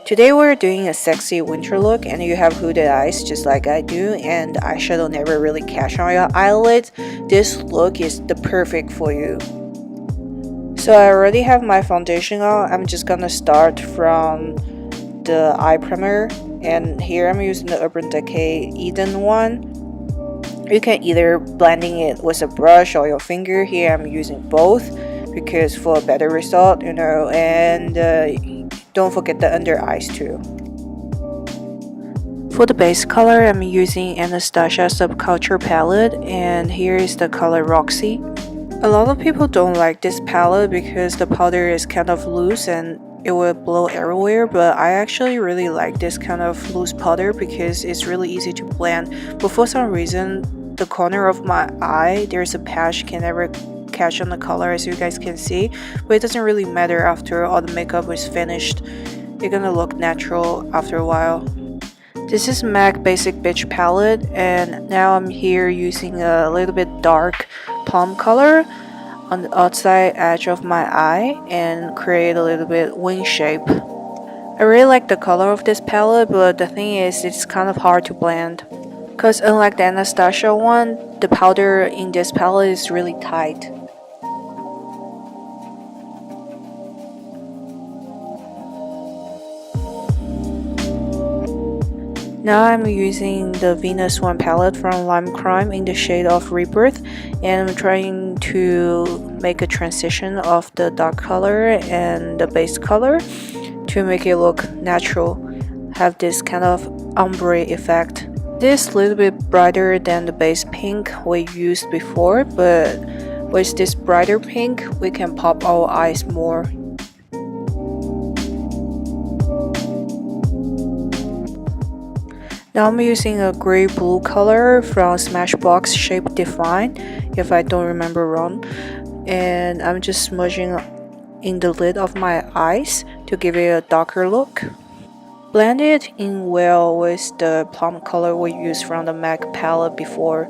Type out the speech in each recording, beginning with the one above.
Today we're doing a sexy winter look and you have hooded eyes just like I do and eyeshadow never really catch on your eyelids. This look is the perfect for you. So I already have my foundation on. I'm just gonna start from the eye primer, and here I'm using the Urban Decay-Eden one. You can either blending it with a brush or your finger. Here I'm using both because for a better result, and don't forget the under eyes too. For the base color, I'm using Anastasia Subculture palette, and here is the color Roxy. A lot of people don't like this palette because the powder is kind of loose and it will blow everywhere, but I actually really like this kind of loose powder because it's really easy to blend. But for some reason, the corner of my eye, there's a patch, can never catch on the color as you guys can see, but it doesn't really matter after all the makeup is finished. It's gonna look natural after a while. This is MAC Basic Bitch palette, and now I'm here using a little bit dark plum color on the outside edge of my eye and create a little bit wing shape. I really like the color of this palette, but the thing is it's kind of hard to blend because unlike the Anastasia one, the powder in this palette is really tight. Now I'm using the Venus 1 palette from Lime Crime in the shade of Rebirth, and I'm trying to make a transition of the dark color and the base color to make it look natural, have this kind of ombre effect. This a little bit brighter than the base pink we used before, but with this brighter pink we can pop our eyes more. Now I'm using a gray-blue color from Smashbox Shape Define, if I don't remember wrong. And I'm just smudging in the lid of my eyes to give it a darker look. Blend it in well with the plum color we used from the MAC palette before.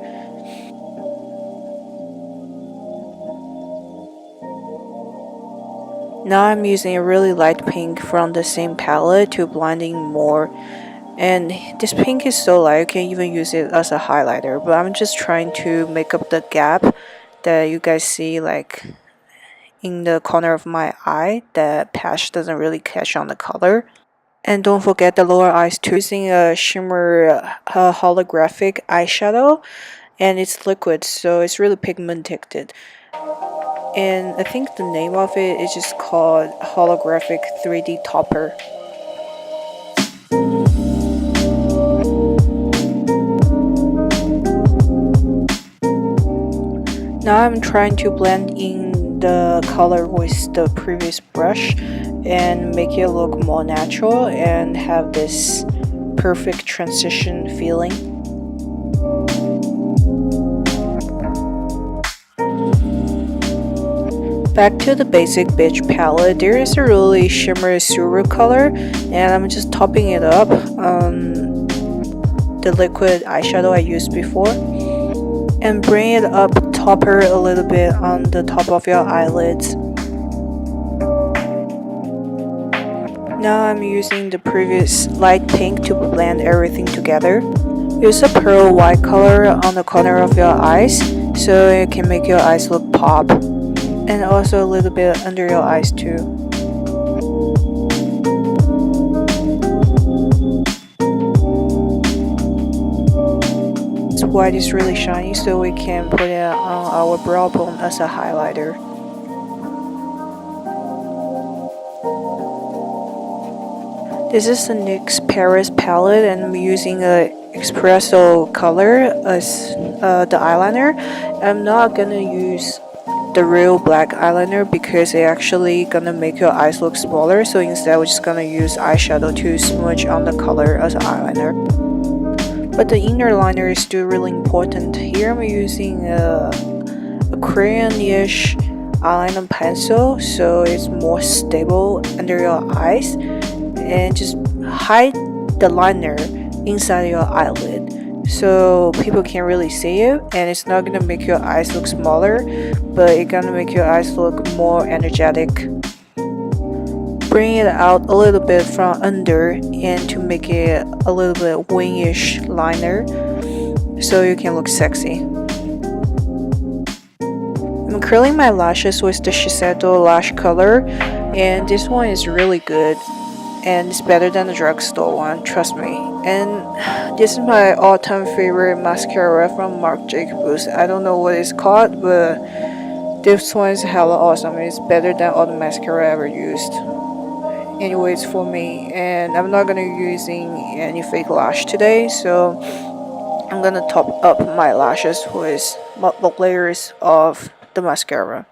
Now I'm using a really light pink from the same palette to blend in more. And this pink is so light you can even use it as a highlighter, but I'm just trying to make up the gap that you guys see like in the corner of my eye. That patch doesn't really catch on the color. And don't forget the lower eyes too. Using a shimmer holographic eyeshadow, and it's liquid so it's really pigmented. And I think the name of it is just called Holographic 3D Topper. Now I'm trying to blend in the color with the previous brush and make it look more natural and have this perfect transition feeling. Back to the Basic Bitch palette, there is a really shimmery silver color, and I'm just topping it up on the liquid eyeshadow I used before and bring it up topper a little bit on the top of your eyelids. Now I'm using the previous light pink to blend everything together. Use a pearl white color on the corner of your eyes so it can make your eyes look pop, and also a little bit under your eyes too. White is really shiny, so we can put it on our brow bone as a highlighter. This is the Nyx Paris palette, and I'm using a espresso color as the eyeliner. I'm not gonna use the real black eyeliner because it actually gonna make your eyes look smaller, so instead we're just gonna use eyeshadow to smudge on the color as eyeliner. But the inner liner is still really important. Here I'm using a crayon-ish eyeliner pencil so it's more stable under your eyes, and just hide the liner inside your eyelid so people can't really see it, and it's not gonna make your eyes look smaller, but it's gonna make your eyes look more energetic. bring it out a little bit from under and to make it a little bit wingish liner so you can look sexy. I'm curling my lashes with the Shisedo lash color, and this one is really good and it's better than the drugstore one, trust me. And this is my all-time favorite mascara from Marc Jacbos. I don't know what it's called, but this one is hella awesome. It's better than all the mascara I ever used. Anyways, for me, and I'm not gonna be using any fake lash today, so I'm gonna top up my lashes with multiple layers of the mascara.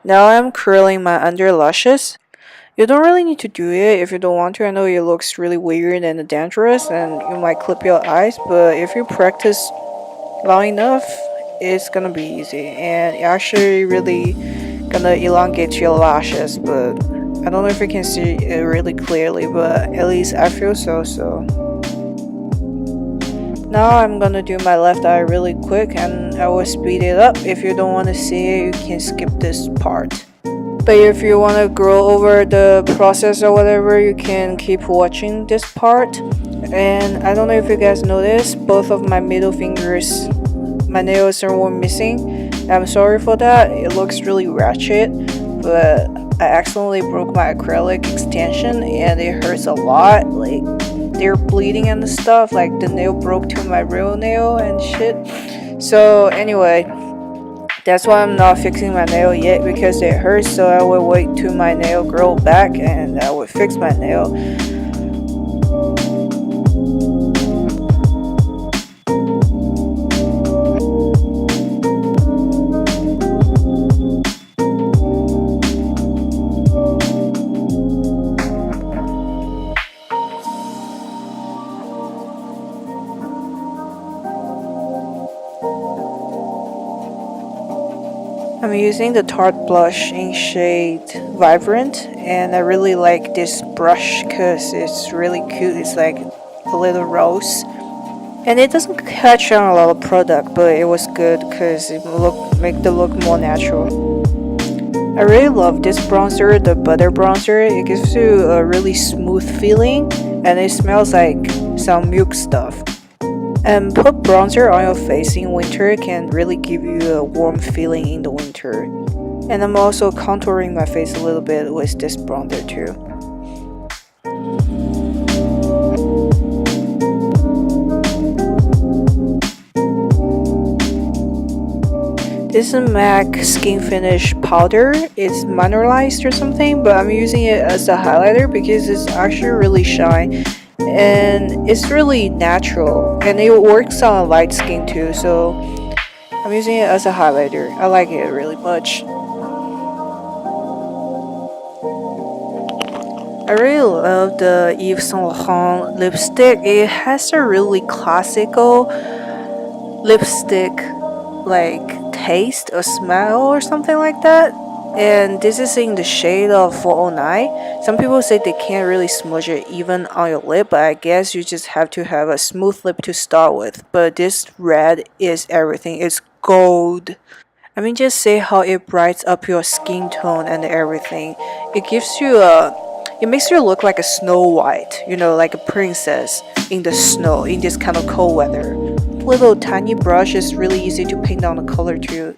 Now I'm curling my under lashes. You don't really need to do it if you don't want to. I know it looks really weird and dangerous and you might clip your eyes, but if you practice long enough, it's gonna be easy and it actually really gonna elongate your lashes. But I don't know if you can see it really clearly, but at least I feel so. Now I'm gonna do my left eye really quick and I will speed it up. If you don't want to see it, you can skip this part. But if you want to grow over the process or whatever, you can keep watching this part. And I don't know if you guys noticed, both of my middle fingers, my nails are missing. I'm sorry for that, it looks really ratchet, but I accidentally broke my acrylic extension and it hurts a lot. Like, they're bleeding and stuff, like the nail broke to my real nail and shit. So anyway, that's why I'm not fixing my nail yet, because it hurts, so I will wait till my nail grow back and I will fix my nail. I'm using the Tarte blush in shade Vibrant, and I really like this brush because it's really cute. It's like a little rose, and it doesn't catch on a lot of product, but it was good because it make the look more natural. I really love this bronzer, the butter bronzer. It gives you a really smooth feeling and it smells like some milk stuff. And put bronzer on your face in winter can really give you a warm feeling in the winter. And I'm also contouring my face a little bit with this bronzer too. This is MAC Skinfinished powder. It's mineralized or something, but I'm using it as a highlighter because it's actually really shiny. And it's really natural and it works on light skin too, so I'm using it as a highlighter. I like it really much. I really love the Yves Saint Laurent lipstick. It has a really classical lipstick like taste or smell or something like that. And this is in the shade of 409. Some people say they can't really smudge it even on your lip, but I guess you just have to have a smooth lip to start with. But this red is everything. It's gold. I mean, just say how it brights up your skin tone and everything. It gives you it makes you look like a Snow White, you know, like a princess in the snow in this kind of cold weather. Little tiny brush is really easy to paint on the color too.